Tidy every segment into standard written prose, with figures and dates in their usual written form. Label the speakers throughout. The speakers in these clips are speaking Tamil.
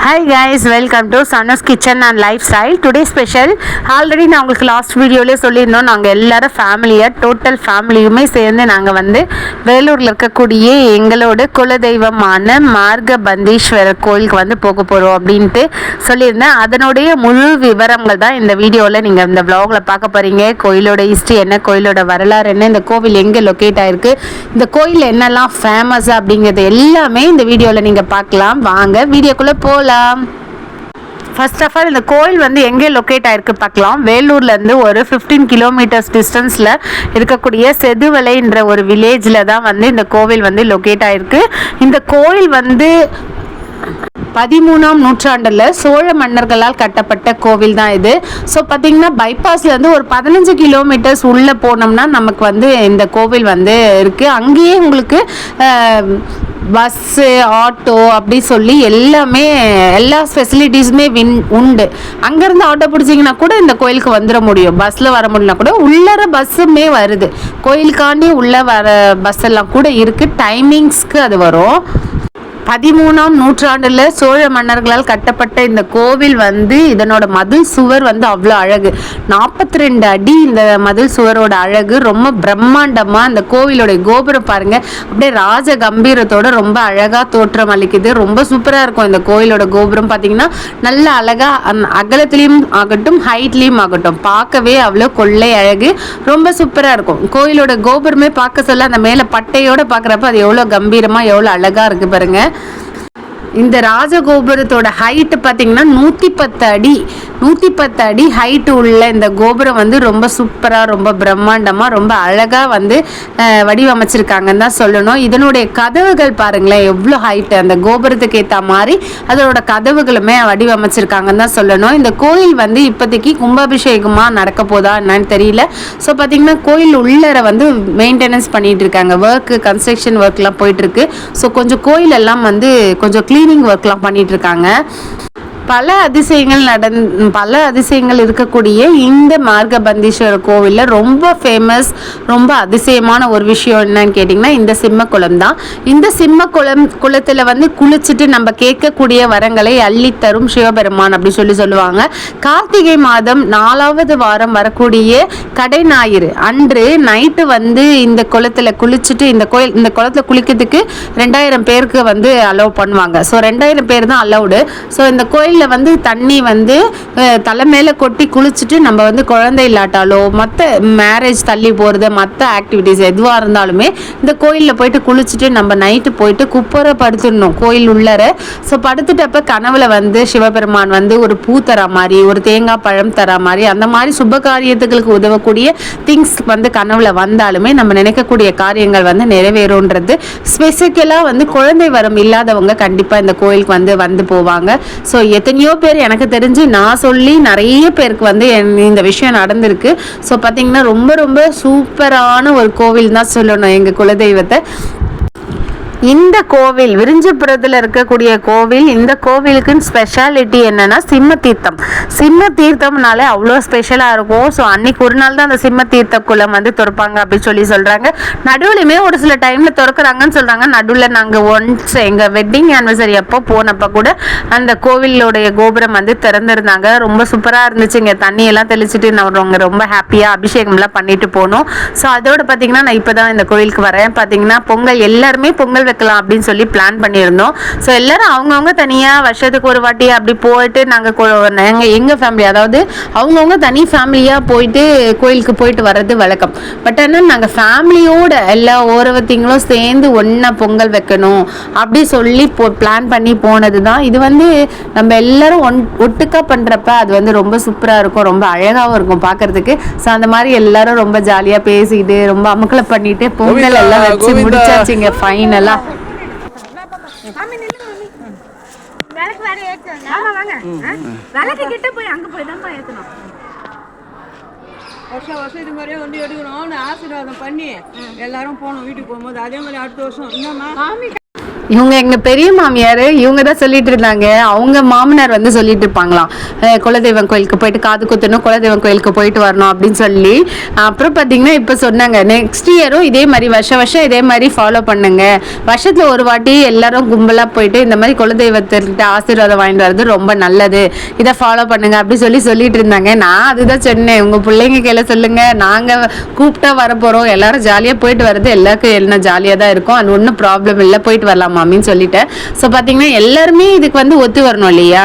Speaker 1: Hi guys, welcome to Sanus Kitchen and Lifestyle. Today special. Already நான் உங்களுக்கு லாஸ்ட் வீடியோலேயே சொல்லியிருந்தோம், நாங்கள் எல்லாரும் ஃபேமிலியாக டோட்டல் ஃபேமிலியுமே சேர்ந்து நாங்கள் வந்து வேலூரில் இருக்கக்கூடிய எங்களோட குலதெய்வமான மார்கபந்தீஸ்வரர் கோயிலுக்கு வந்து போக போகிறோம் அப்படின்ட்டு சொல்லியிருந்தேன். அதனுடைய முழு விவரங்கள் தான் இந்த வீடியோவில் நீங்கள் இந்த வ்ளாகில் பார்க்க போகிறீங்க. கோயிலோட ஹிஸ்ட்ரி என்ன, கோயிலோட வரலாறு என்ன, இந்த கோவில் எங்கே லொக்கேட் ஆகிருக்கு, இந்த கோயில் என்னெல்லாம் ஃபேமஸ் அப்படிங்கிறது எல்லாமே இந்த வீடியோவில் நீங்கள் பார்க்கலாம். வாங்க வீடியோக்குள்ளே போகலாம். ஃபர்ஸ்ட் ஆஃப் ஆல் இந்த கோயில் வந்து எங்கே லொக்கேட் ஆகிருக்கு பார்க்கலாம். வேலூர்லேருந்து ஒரு 15 கிலோமீட்டர்ஸ் டிஸ்டன்ஸில் இருக்கக்கூடிய செதுவலைன்ற ஒரு வில்லேஜில் தான் வந்து இந்த கோவில் வந்து லொக்கேட் ஆகிருக்கு. இந்த கோயில் வந்து 13ஆம் நூற்றாண்டில் சோழ மன்னர்களால் கட்டப்பட்ட கோவில் தான் இது. ஸோ பார்த்திங்கன்னா பைபாஸ்லேருந்து ஒரு 15 கிலோமீட்டர்ஸ் உள்ளே போனோம்னா நமக்கு வந்து இந்த கோவில் வந்து இருக்குது. அங்கேயே உங்களுக்கு பஸ்ஸு, ஆட்டோ அப்படி சொல்லி எல்லா ஃபெசிலிட்டிஸுமே உண்டு. அங்கேருந்து ஆட்டோ பிடிச்சிங்கன்னா கூட இந்த கோயிலுக்கு வந்துட முடியும். பஸ்ஸில் வர முடியலனா கூட உள்ளர பஸ்ஸுமே வருது. கோயிலுக்காண்டி உள்ளே வர பஸ் எல்லாம் கூட இருக்குது. டைமிங்ஸ்க்கு அது வரும். 13ஆம் நூற்றாண்டில் சோழ மன்னர்களால் கட்டப்பட்ட இந்த கோவில் வந்து இதனோட மதில் சுவர் வந்து அவ்வளோ அழகு. 42 அடி இந்த மதில் சுவரோட அழகு. ரொம்ப பிரம்மாண்டமாக இந்த கோவிலோட கோபுரம் பாருங்கள், அப்படியே ராஜ கம்பீரத்தோட ரொம்ப அழகாக தோற்றம் அளிக்குது. ரொம்ப சூப்பராக இருக்கும் இந்த கோவிலோட கோபுரம். பார்த்திங்கன்னா நல்ல அழகாக அகலத்துலேயும் ஆகட்டும் ஹைட்லேயும் ஆகட்டும் பார்க்கவே அவ்வளோ கொள்ளை அழகு. ரொம்ப சூப்பராக இருக்கும். கோவிலோட கோபுரமே பார்க்க சொல்ல அந்த மேலே பட்டையோடு பார்க்குறப்ப அது எவ்வளோ கம்பீரமாக எவ்வளோ அழகாக இருக்குது பாருங்கள். இந்த ராஜகோபுரத்தோட ஹைட்டு பார்த்திங்கன்னா 110 அடி ஹைட்டு உள்ள இந்த கோபுரம் வந்து ரொம்ப சூப்பராக, ரொம்ப பிரம்மாண்டமாக, ரொம்ப அழகாக வந்து வடிவமைச்சிருக்காங்கன்னு தான் சொல்லணும். இதனுடைய கதவுகள் பாருங்களேன் எவ்வளோ ஹைட்டு, அந்த கோபுரத்துக்கு ஏற்ற மாதிரி அதோட கதவுகளுமே வடிவமைச்சிருக்காங்கன்னு தான் சொல்லணும். இந்த கோயில் வந்து இப்போதைக்கு கும்பாபிஷேகமாக நடக்க போதா என்னன்னு தெரியல. ஸோ பார்த்திங்கன்னா கோயில் உள்ளர வந்து மெயின்டெனன்ஸ் பண்ணிகிட்டு இருக்காங்க. கன்ஸ்ட்ரக்ஷன் ஒர்க்லாம் போயிட்டுருக்கு. ஸோ கொஞ்சம் கோயிலெல்லாம் வந்து கொஞ்சம் கிளீனிங் ஒர்க்லாம் பண்ணிட்டு இருக்காங்க. பல அதிசயங்கள் இருக்கக்கூடிய இந்த மார்கபந்தீஸ்வரர் கோவிலில் ரொம்ப ஃபேமஸ், ரொம்ப அதிசயமான ஒரு விஷயம் என்னன்னு கேட்டிங்கன்னா இந்த சிம்மக்குளம் தான். இந்த குளத்தில் வந்து குளிச்சுட்டு நம்ம கேட்கக்கூடிய வரங்களை அள்ளித்தரும் சிவபெருமான் அப்படி சொல்லுவாங்க. கார்த்திகை மாதம் 4வது வாரம் வரக்கூடிய கடை ஞாயிறு அன்று நைட்டு வந்து இந்த குளத்தில் குளிச்சுட்டு இந்த குளத்தில் குளிக்கிறதுக்கு 2000 பேருக்கு வந்து அலோவ் பண்ணுவாங்க. ஸோ 2000 பேர் தான் அலௌடு. ஸோ இந்த கோயில் வந்து தண்ணி வந்து தலை மேலே கொட்டி குளிச்சுட்டு நம்ம வந்து குழந்தை இல்லாட்டாலோ மற்ற மேரேஜ் தள்ளி போகிறது மற்ற ஆக்டிவிட்டீஸ் எதுவாக இருந்தாலுமே இந்த கோயிலில் போயிட்டு குளிச்சுட்டு நம்ம நைட்டு போயிட்டு குப்புற படுத்துடணும் கோயில் உள்ளர. ஸோ படுத்துட்டப்ப கனவுல வந்து சிவபெருமான் வந்து ஒரு பூ தர மாதிரி, ஒரு தேங்காய் பழம் தர மாதிரி, அந்த மாதிரி சுப காரியத்துகளுக்கு உதவக்கூடிய திங்ஸ் வந்து கனவுல வந்தாலுமே நம்ம நினைக்கக்கூடிய காரியங்கள் வந்து நிறைவேறும்ன்றது. ஸ்பெசிஃபிக்கலாக வந்து குழந்தை வரம் இல்லாதவங்க கண்டிப்பாக இந்த கோயிலுக்கு வந்து போவாங்க. ஸோ எத்தனையோ பேர் எனக்கு தெரிஞ்சு நான் சொல்லி நிறைய பேருக்கு வந்து இந்த விஷயம் நடந்திருக்கு. ஸோ பார்த்தீங்கன்னா ரொம்ப ரொம்ப சூப்பரான ஒரு கோவில் தான் சொல்லணும் எங்கள் குலதெய்வத்தை. இந்த கோவில் விரிஞ்சபுரத்தில் இருக்கக்கூடிய கோவில். இந்த கோவிலுக்குன்னு ஸ்பெஷாலிட்டி என்னன்னா சிம்ம தீர்த்தம்னாலே அவ்வளோ ஸ்பெஷலாக இருக்கும். ஸோ அன்னைக்கு ஒரு நாள் தான் அந்த சிம்ம தீர்த்த குளம் வந்து திறப்பாங்க அப்படி சொல்கிறாங்க. நடுவுலையுமே ஒரு சில டைமில் திறக்கிறாங்கன்னு சொல்கிறாங்க. நடுவில் நாங்கள் ஒன்ஸ் எங்கள் வெட்டிங் ஆனிவர்சரி அப்போ போனப்போ கூட அந்த கோவிலோடைய கோபுரம் வந்து திறந்துருந்தாங்க. ரொம்ப சூப்பராக இருந்துச்சு. இங்கே தண்ணியெல்லாம் தெளிச்சுட்டு நாங்கள் ரொம்ப ஹாப்பியாக அபிஷேகம்லாம் பண்ணிட்டு போனோம். ஸோ அதோட பார்த்தீங்கன்னா நான் இப்போ தான் இந்த கோவிலுக்கு வரேன். பார்த்தீங்கன்னா எல்லாருமே பொங்கல் வைக்கலாம் அப்படின்னு சொல்லி பிளான் பண்ணியிருந்தோம். ஸோ எல்லாரும் அவங்கவுங்க தனியாக வருஷத்துக்கு ஒரு வாட்டி அப்படி போயிட்டு நாங்கள் எங்கள் ஃபேமிலி, அதாவது அவங்கவுங்க தனி ஃபேமிலியாக போயிட்டு கோயிலுக்கு போயிட்டு வர்றது வழக்கம். பட் ஆனால் நாங்கள் ஃபேமிலியோட எல்லா ஓரவத்திங்களும் சேர்ந்து ஒன்றா பொங்கல் வைக்கணும் அப்படி சொல்லி பிளான் பண்ணி போனது தான். இது வந்து நம்ம எல்லாரும் ஒட்டுக்கா பண்ணுறப்ப அது வந்து ரொம்ப சூப்பராக இருக்கும், ரொம்ப அழகாகவும் இருக்கும் பார்க்கறதுக்கு. ஸோ அந்த மாதிரி எல்லாரும் ரொம்ப ஜாலியாக பேசிக்கிட்டு ரொம்ப அமுக்கலை பண்ணிட்டு பொங்கல் எல்லாம் வச்சு முடிச்சாச்சுங்க ஃபைனலாக.
Speaker 2: வருஷம் இது மாதிரியே வந்து எடுக்கணும்னு ஆசீர்வாதம் பண்ணி எல்லாரும் போனோம் வீட்டுக்கு போகும்போது. அதே மாதிரி அடுத்த வருஷம் என்னம்மா
Speaker 1: இவங்க எங்க பெரிய மாமியார் இவங்க தான் சொல்லிட்டு இருந்தாங்க. அவங்க மாமனார் வந்து சொல்லிட்டு இருப்பாங்களாம், குலதெய்வம் கோயிலுக்கு போயிட்டு காது குத்தணும், குலதெய்வம் கோயிலுக்கு போயிட்டு வரணும் அப்படின்னு சொல்லி. அப்புறம் பார்த்தீங்கன்னா இப்போ சொன்னாங்க நெக்ஸ்ட் இயரும் இதே மாதிரி வருஷம் இதே மாதிரி ஃபாலோ பண்ணுங்க, வருஷத்துல ஒரு வாட்டி எல்லாரும் கும்பலா போயிட்டு இந்த மாதிரி குலதெய்வத்திட்ட ஆசீர்வாதம் வாங்கிட்டு வர்றது ரொம்ப நல்லது, இதை ஃபாலோ பண்ணுங்க அப்படி சொல்லிட்டு இருந்தாங்க. நான் அதுதான் சொன்னேன், உங்க பிள்ளைங்க கையில சொல்லுங்க, நாங்க கூப்பிட்டா வரப்போறோம், எல்லாரும் ஜாலியா போயிட்டு வர்றது எல்லாருக்கும் என்ன ஜாலியா தான் இருக்கும், அது ஒன்றும் ப்ராப்ளம் இல்லை, போயிட்டு வரலாம் மாமின்னு சொல்லிட்டேன். ஸோ பார்த்தீங்கன்னா எல்லாருமே இதுக்கு வந்து ஒத்து வரணும் இல்லையா,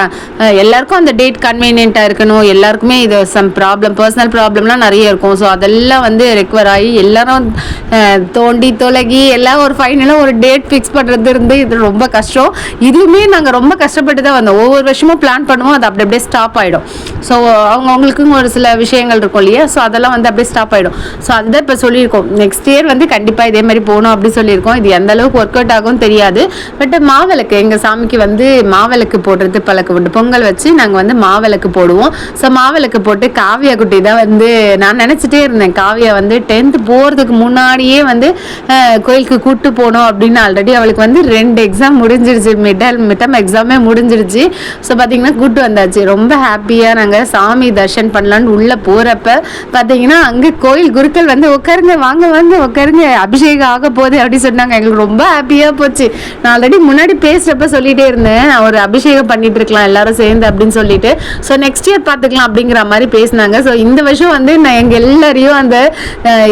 Speaker 1: எல்லாருக்கும் அந்த டேட் கன்வீனியன்ட்டாக இருக்கணும், எல்லாருக்குமே இது சம் ப்ராப்ளம் பர்சனல் ப்ராப்ளம்லாம் நிறைய இருக்கும். ஸோ அதெல்லாம் வந்து ரெக்கவர் ஆகி எல்லாரும் தோண்டி தொலகி எல்லாம் ஒரு ஃபைனலாக ஒரு டேட் ஃபிக்ஸ் பண்ணுறது இருந்து இது ரொம்ப கஷ்டம். இதுவுமே நாங்கள் ரொம்ப கஷ்டப்பட்டு தான் வந்தோம். ஒவ்வொரு வருஷமும் பிளான் பண்ணுவோம், அது அப்படி அப்படியே ஸ்டாப் ஆகிடும். ஸோ அவங்களுக்கும் ஒரு சில விஷயங்கள் இருக்கும் இல்லையா, ஸோ அதெல்லாம் வந்து அப்படியே ஸ்டாப் ஆகிடும். ஸோ அதுதான் இப்போ சொல்லியிருக்கோம், நெக்ஸ்ட் இயர் வந்து கண்டிப்பாக இதே மாதிரி போகணும் அப்படி சொல்லியிருக்கோம். இது எந்த அளவுக்கு ஒர்க் அவுட் ஆகும் தெரியாது. பட் மாவிளக்கு எங்கள் சாமிக்கு வந்து மாவிளக்கு போடுறது பழக்கம் உண்டு. பொங்கல் வச்சு நாங்கள் வந்து மாவிளக்கு போடுவோம். ஸோ மாவிளக்கு போட்டு காவியா குட்டி தான் வந்து நான் நினச்சிட்டே இருந்தேன், காவியா வந்து 10th போகிறதுக்கு முன்னாடியே வந்து கோயிலுக்கு கூப்பிட்டு போகணும் அப்படின்னு. ஆல்ரெடி அவளுக்கு வந்து 2 எக்ஸாம் முடிஞ்சிருச்சு, மிட்டம் எக்ஸாமே முடிஞ்சிருச்சு. ஸோ பார்த்தீங்கன்னா கூப்பிட்டு வந்தாச்சு. ரொம்ப ஹாப்பியாக நாங்கள் சாமி தர்ஷன் பண்ணலான்னு உள்ளே போகிறப்ப பார்த்தீங்கன்னா அங்கே கோயில் குருக்கள் வந்து உட்காருங்க, வாங்க வாங்க உட்காருங்க, அபிஷேகம் ஆக போகுது அப்படி சொன்னாங்க. எங்களுக்கு ரொம்ப ஹாப்பியாக போச்சு. நான் ஆல்ரெடி முன்னாடி பேசுகிறப்ப சொல்லிகிட்டே இருந்தேன், ஒரு அபிஷேகம் பண்ணிட்டு இருக்கலாம் எல்லாரும் சேர்ந்து அப்படின்னு சொல்லிட்டு. ஸோ நெக்ஸ்ட் இயர் பார்த்துக்கலாம் அப்படிங்கிற மாதிரி பேசினாங்க. ஸோ இந்த வருஷம் வந்து நான் எங்கள் எல்லாரையும் அந்த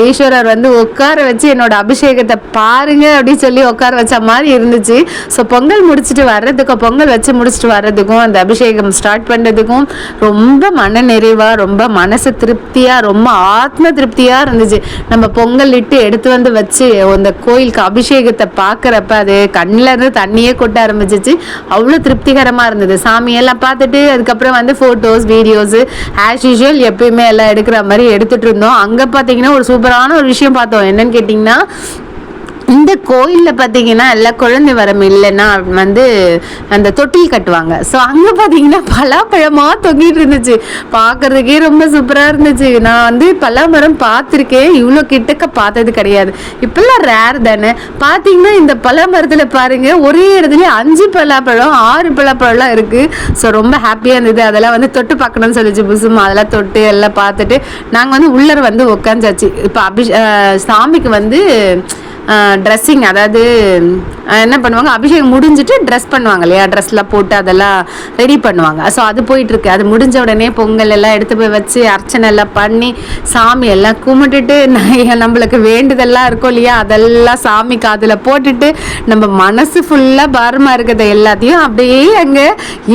Speaker 1: ஈஸ்வரர் வந்து உட்கார வச்சு என்னோட அபிஷேகத்தை பாருங்க அப்படின்னு சொல்லி உட்கார வச்ச மாதிரி இருந்துச்சு. ஸோ பொங்கல் முடிச்சுட்டு வர்றதுக்கும் பொங்கல் வச்சு முடிச்சுட்டு வர்றதுக்கும் அந்த அபிஷேகம் ஸ்டார்ட் பண்ணுறதுக்கும் ரொம்ப மன நிறைவாக, ரொம்ப மனசு திருப்தியாக, ரொம்ப ஆத்ம திருப்தியாக இருந்துச்சு. நம்ம பொங்கல் இட்டு எடுத்து வந்து வச்சு அந்த கோயிலுக்கு அபிஷேகத்தை பார்க்குறப்ப அது கண்ணில் இருந்து தண்ணியே கொட்ட ஆரம்பிச்சிச்சு. அவ்வளோ திருப்திகரமாக இருந்தது. சாமியெல்லாம் பார்த்துட்டு அதுக்கப்புறம் வந்து ஃபோட்டோஸ் வீடியோஸு ஆஸ் யூஷுவல் எப்பயுமே எல்லாம் எடுக்கிற மாதிரி எடுத்துகிட்டு இருந்தோம். அங்கே பார்த்தீங்கன்னா ஒரு சூப்பரான ஒரு விஷயம் பார்த்தோம். என்னன்னு கேட்டிங்கன்னா, இந்த கோயிலில் பார்த்தீங்கன்னா எல்லா குழந்தை வரம் இல்லைன்னா வந்து அந்த தொட்டில் கட்டுவாங்க. ஸோ அங்கே பார்த்தீங்கன்னா பலாப்பழமாக தொங்கிட்டு இருந்துச்சு. பார்க்குறதுக்கே ரொம்ப சூப்பராக இருந்துச்சு. நான் வந்து பலாமரம் பார்த்துருக்கேன், இவ்வளோ கிட்டக்க பார்த்தது கிடையாது. இப்போல்லாம் ரேர் தானே. பார்த்தீங்கன்னா இந்த பலாமரத்தில் பாருங்கள், ஒரே இடத்துல 5 பலாப்பழம் 6 பலாப்பழம்லாம் இருக்குது. ஸோ ரொம்ப ஹாப்பியாக இருந்தது. அதெல்லாம் வந்து தொட்டு பார்க்கணும்னு சொல்லிச்சு புசுமா. அதெல்லாம் தொட்டு எல்லாம் பார்த்துட்டு நாங்கள் வந்து உள்ளர வந்து உட்காந்தாச்சு. இப்போ சாமிக்கு வந்து ட்ரெஸ்ஸிங், அதாவது என்ன பண்ணுவாங்க, அபிஷேகம் முடிஞ்சிட்டு ட்ரெஸ் பண்ணுவாங்க இல்லையா, ட்ரெஸ்லாம் போட்டு அதெல்லாம் ரெடி பண்ணுவாங்க. ஸோ அது போயிட்டுருக்கு. அது முடிஞ்ச உடனே பொங்கல் எல்லாம் எடுத்து போய் வச்சு அர்ச்சனை எல்லாம் பண்ணி சாமி எல்லாம் கும்பிட்டுட்டு நம்மளுக்கு வேண்டுதெல்லாம் இருக்கும் இல்லையா, அதெல்லாம் சாமி காதில் போட்டுட்டு நம்ம மனசு ஃபுல்லாக பாரமாக இருக்கிறத எல்லாத்தையும் அப்படியே அங்கே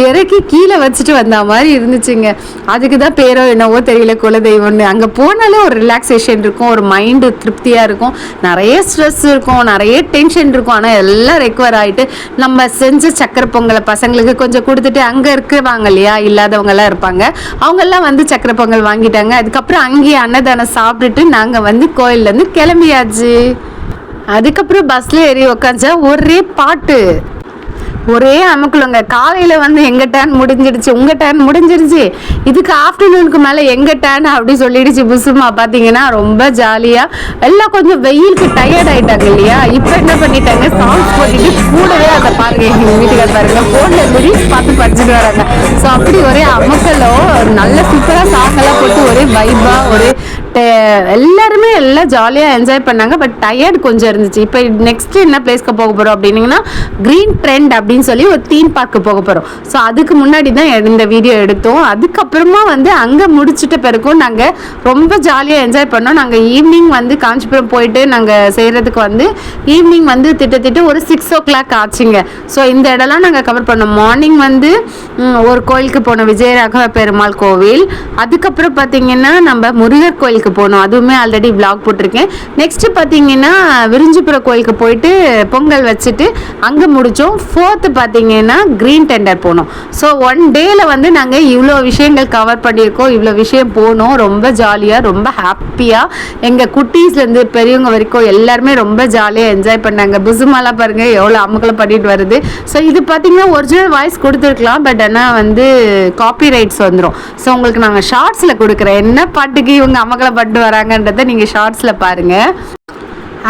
Speaker 1: இறக்கி கீழே வச்சுட்டு வந்த மாதிரி இருந்துச்சுங்க. அதுக்கு தான் பேரோ என்னவோ தெரியல, குலதெய்வம்னு. அங்கே போனாலே ஒரு ரிலாக்ஸேஷன் இருக்கும், ஒரு மைண்டு திருப்தியாக இருக்கும். நிறைய ஸ்ட்ரெஸ் இருக்கும், நிறைய டென்ஷன் இருக்கும். ஆனால் எல்லாம் ரெக்கவர் ஆகிட்டு நம்ம செஞ்ச சக்கரை பொங்கலை பசங்களுக்கு கொஞ்சம் கொடுத்துட்டு அங்கே இருக்கிறாங்க இல்லையா, இல்லாதவங்க எல்லாம் இருப்பாங்க, அவங்கெல்லாம் வந்து சக்கரை பொங்கல் வாங்கிட்டாங்க. அதுக்கப்புறம் அங்கேயே அன்னதானம் சாப்பிட்டுட்டு நாங்கள் வந்து கோயிலேருந்து கிளம்பியாச்சு. அதுக்கப்புறம் பஸ்ஸில் ஏறி உக்காந்தா ஒரே பாட்டு, ஒரே அமுக்குலங்க. காலையில் வந்து எங்கள் டேன் முடிஞ்சிடுச்சு, உங்கள் டேன் முடிஞ்சிருச்சு, இதுக்கு ஆஃப்டர்நூனுக்கு மேலே எங்கள் டேன் அப்படி சொல்லிடுச்சு புசுமா. பார்த்தீங்கன்னா ரொம்ப ஜாலியாக எல்லாம் கொஞ்சம் வெயிலுக்கு டயர்ட் ஆகிட்டாங்க இல்லையா. இப்போ என்ன பண்ணிட்டாங்க, சாங்ஸ் போட்டுட்டு கூடவே அதை பாருங்க, எங்கள் வீட்டுக்கார பாருங்க ஃபோனில் லிரிக்ஸ் பார்த்து படிச்சுட்டு வராங்க. ஸோ அப்படி ஒரே அமுக்கலோ நல்ல சூப்பராக சாங்கெல்லாம் போட்டு ஒரே வைபாக ஒரு எல்லாருமே எல்லாம் ஜாலியாக என்ஜாய் பண்ணாங்க. பட் டயர்டு கொஞ்சம் இருந்துச்சு. இப்போ நெக்ஸ்ட் என்ன பிளேஸ்க்கு போக போகிறோம் அப்படின்னீங்கன்னா, க்ரீன் ட்ரெண்ட் அப்படின்னு சொல்லி ஒரு தீம் பார்க்கு போக போகிறோம். ஸோ அதுக்கு முன்னாடி தான் இந்த வீடியோ எடுத்தோம். அதுக்கப்புறமா வந்து அங்கே முடிச்சுட்ட பிறகும் நாங்கள் ரொம்ப ஜாலியாக என்ஜாய் பண்ணோம். நாங்கள் ஈவினிங் வந்து காஞ்சிபுரம் போயிட்டு நாங்கள் செய்கிறதுக்கு வந்து ஈவினிங் வந்து திட்டத்திட்டு ஒரு 6 o'clock ஆச்சுங்க. ஸோ இந்த இடம்லாம் நாங்கள் கவர் பண்ணோம். மார்னிங் வந்து ஒரு கோயிலுக்கு போனோம், விஜயராகவ பெருமாள் கோவில். அதுக்கப்புறம் பார்த்தீங்கன்னா நம்ம முருகர் கோயிலுக்கு போனோம், அதுவுமே ஆல்ரெடி விளாக் போட்டிருக்கேன். நெக்ஸ்ட் பார்த்தீங்கன்னா விரிஞ்சிபுரம் கோயிலுக்கு போயிட்டு பொங்கல் வச்சுட்டு அங்கே முடித்தோம். 4th பார்த்தீங்கன்னா க்ரீன் டெண்டர் போனோம். ஸோ 1 டேயில் வந்து நாங்கள் இவ்வளோ விஷயங்கள் கவர் பண்ணியிருக்கோம், இவ்வளோ விஷயம் போனோம். ரொம்ப ஜாலியாக ரொம்ப ஹாப்பியாக எங்கள் குட்டீஸ்லேருந்து பெரியவங்க வரைக்கும் எல்லாருமே ரொம்ப ஜாலியாக என்ஜாய் பண்ணாங்க. புசுமாலாம் பாருங்கள் எவ்வளோ அமுக்களை பண்ணிட்டு வருது. ஸோ இது பார்த்தீங்கன்னா ஒரிஜினல் வாய்ஸ் கொடுத்துருக்கலாம், பட் ஆனால் வந்து காப்பி ரைட்ஸ் வந்துடும். ஸோ உங்களுக்கு நாங்கள் ஷார்ட்ஸில் கொடுக்குறேன், என்ன பாட்டுக்கு இவங்க அமக்களை பட்டு வராங்கன்றதை நீங்கள் ஷார்ட்ஸில் பாருங்கள்.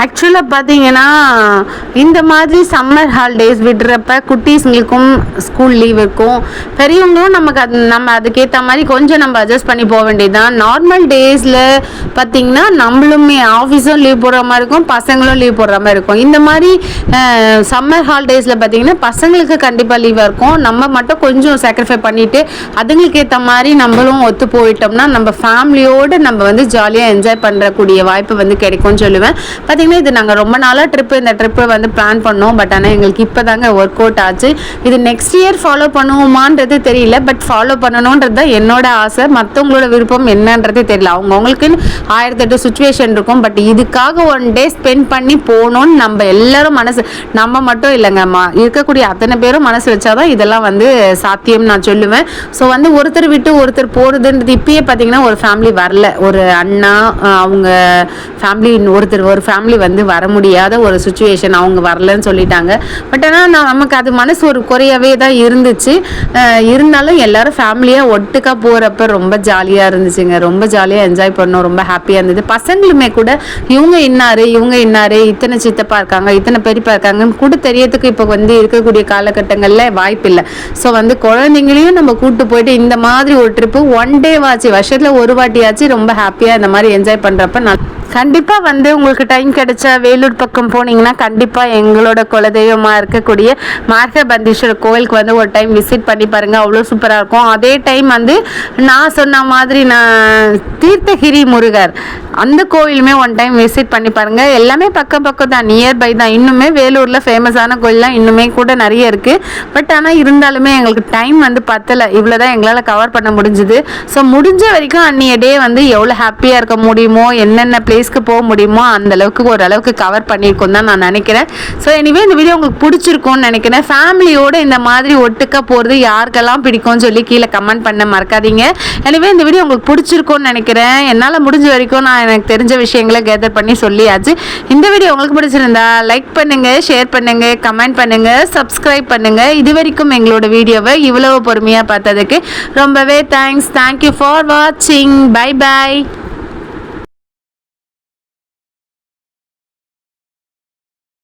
Speaker 1: ஆக்சுவலாக பார்த்தீங்கன்னா இந்த மாதிரி சம்மர் ஹாலிடேஸ் விடுறப்ப குட்டீஸுங்களுக்கும் ஸ்கூல் லீவ் இருக்கும், பெரியவங்களும் நம்ம அதுக்கேற்ற மாதிரி கொஞ்சம் நம்ம அட்ஜஸ்ட் பண்ணி போக வேண்டியதுதான். நார்மல் டேஸில் பார்த்தீங்கன்னா நம்மளுமே ஆஃபீஸும் லீவ் போடுற மாதிரி இருக்கும், பசங்களும் லீவ் போடுற மாதிரி இருக்கும். இந்த மாதிரி சம்மர் ஹாலிடேஸில் பார்த்தீங்கன்னா பசங்களுக்கு கண்டிப்பாக லீவாக இருக்கும். நம்ம மட்டும் கொஞ்சம் சாக்ரிஃபை பண்ணிவிட்டு அதுங்களுக்கு ஏற்ற மாதிரி நம்மளும் ஒத்து போயிட்டோம்னா நம்ம ஃபேமிலியோடு நம்ம வந்து ஜாலியாக என்ஜாய் பண்ணுறக்கூடிய வாய்ப்பு வந்து கிடைக்கும்னு சொல்லுவேன். பார்த்தீங்கன்னா இது நாங்கள் ரொம்ப நாளாக இந்த ட்ரிப்பை வந்து பிளான் பண்ணோம். பட் ஆனால் எங்களுக்கு இப்போ தாங்க ஒர்க் அவுட் ஆச்சு. இது நெக்ஸ்ட் இயர் ஃபாலோ பண்ணுவோமான்றது தெரியல, பட் ஃபாலோ பண்ணணுன்றது தான் என்னோட ஆசை. மற்றவங்களோட விருப்பம் என்னன்றதே தெரியல, அவங்கவுங்களுக்குன்னு 1008 சுச்சுவேஷன் இருக்கும். பட் இதுக்காக ஒன் டே ஸ்பெண்ட் பண்ணி போகணும்னு நம்ம எல்லாரும் நம்ம மட்டும் இல்லைங்க, இருக்கக்கூடிய அத்தனை பேரும் மனசு வச்சாதான் இதெல்லாம் வந்து சாத்தியம் நான் சொல்லுவேன். ஸோ வந்து ஒருத்தர் விட்டு ஒருத்தர் போகிறதுன்றது இப்பயே பார்த்தீங்கன்னா ஒரு ஃபேமிலி வரல, ஒரு அண்ணா அவங்க ஃபேமிலி ஒரு ஃபேமிலி வந்து வர முடியாத ஒரு சுச்சுவேஷன், அவங்க வரலன்னு சொல்லிட்டாங்க. பட் ஆனால் நமக்கு அது மனசு ஒரு குறையவே தான் இருந்துச்சு. இருந்தாலும் எல்லாரும் ஃபேமிலியாக ஒட்டுக்கா போகிறப்ப ரொம்ப ஜாலியாக இருந்துச்சுங்க, ரொம்ப ஜாலியாக என்ஜாய் பண்ணோம், ரொம்ப ஹாப்பியாக இருந்தது. பசங்களுமே கூட இவங்க இன்னாரு இத்தனை சித்தப்பா இருக்காங்க, இத்தனை பெரியப்பா இருக்காங்கன்னு கூட தெரியறதுக்கு இப்போ வந்து இருக்கக்கூடிய காலகட்டங்களில் வாய்ப்பு இல்லை. ஸோ வந்து குழந்தைங்களையும் நம்ம கூப்பிட்டு போயிட்டு இந்த மாதிரி ஒரு ட்ரிப்பு ஒன் டே வாச்சு, வருஷத்தில் ஒரு வாட்டியாச்சு ரொம்ப ஹாப்பியாக இந்த மாதிரி என்ஜாய் பண்ணுறப்ப கண்டிப்பாக வந்து உங்களுக்கு டைம் கிடைச்சா வேலூர் பக்கம் போனீங்கன்னா கண்டிப்பாக எங்களோட குலதெய்வமாக இருக்கக்கூடிய மார்கபந்தீஸ்வரர் கோவிலுக்கு வந்து ஒரு டைம் விசிட் பண்ணி பாருங்கள், அவ்வளோ சூப்பராக இருக்கும். அதே டைம் வந்து நான் சொன்ன மாதிரி நான் தீர்த்தகிரி முருகர் அந்த கோவிலுமே ஒன் டைம் விசிட் பண்ணி பாருங்கள். எல்லாமே பக்கம் தான், நியர்பை தான். இன்னுமே வேலூரில் ஃபேமஸான கோயிலெலாம் இன்னுமே கூட நிறைய இருக்குது. பட் ஆனால் இருந்தாலுமே எங்களுக்கு டைம் வந்து பத்தலை, இவ்வளோ தான் எங்களால் கவர் பண்ண முடிஞ்சுது. ஸோ முடிஞ்ச வரைக்கும் அன்றைய டே வந்து எவ்வளோ ஹாப்பியாக இருக்க முடியுமோ, என்னென்ன பிளேஸ்க்கு போக முடியுமோ அந்த அளவுக்கு ஓரளவுக்கு கவர் பண்ணியிருக்கோம் தான் நான் நினைக்கிறேன். ஸோ எனிவே இந்த வீடியோ உங்களுக்கு பிடிச்சிருக்கும்னு நினைக்கிறேன். ஃபேமிலியோடு இந்த மாதிரி ஒட்டுக்கா போகிறது யாருக்கெல்லாம் பிடிக்கும்னு சொல்லி கீழே கமெண்ட் பண்ண மறக்காதீங்க. எனிவே இந்த வீடியோ உங்களுக்கு பிடிச்சிருக்கும்னு நினைக்கிறேன். என்னால் முடிஞ்ச வரைக்கும் நான் எனக்கு தெரிஞ்ச விஷயங்களை கேதர் பண்ணி சொல்லியாச்சு. இந்த வீடியோ உங்களுக்கு பிடிச்சிருந்தா லைக் பண்ணுங்கள், ஷேர் பண்ணுங்கள், கமெண்ட் பண்ணுங்கள், சப்ஸ்கிரைப் பண்ணுங்கள். இது வரைக்கும் எங்களோட வீடியோவை இவ்வளவு பொறுமையாக பார்த்ததுக்கு ரொம்பவே தேங்க்ஸ். தேங்க்யூ ஃபார் வாட்சிங். Bye bye.